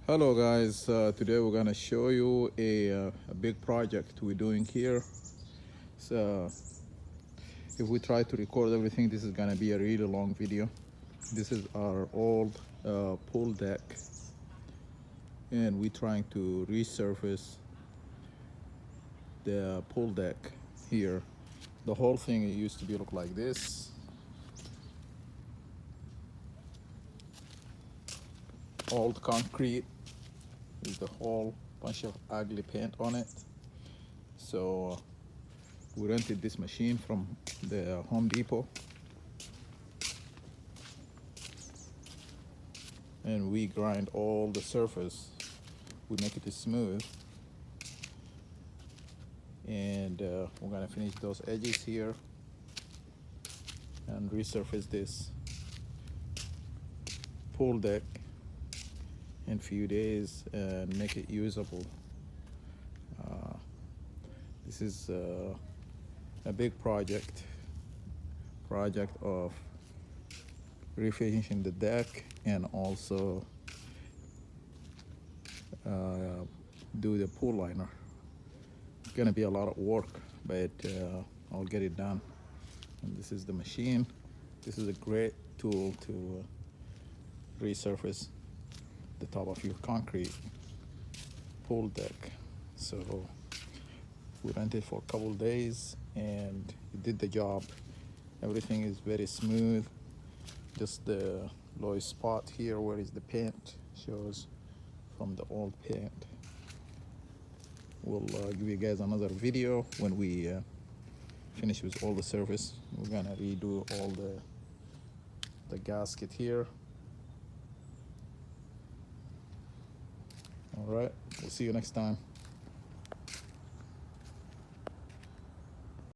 Hello guys, today we're gonna show you a big project we're doing here. So if we try to record everything, this is gonna be a really long video. This is our old pool deck, and we're trying to resurface the pool deck here. The whole thing, it used to be look like this. Old concrete with the whole bunch of ugly paint on it. So we rented this machine from the Home Depot, and we grind all the surface. We make it smooth, and we're gonna finish those edges here and resurface this pool deck in a few days and make it usable. This is a big project of refinishing the deck, and also do the pool liner. It's gonna be a lot of work, but I'll get it done. And this is the machine. This is a great tool to resurface the top of your concrete pool deck. So we rented for a couple days and it did the job. Everything is very smooth. Just the lowest spot here where is the paint shows from the old paint. We'll give you guys another video when we finish with all the surface. We're gonna redo all the gasket here. All right, we'll see you next time.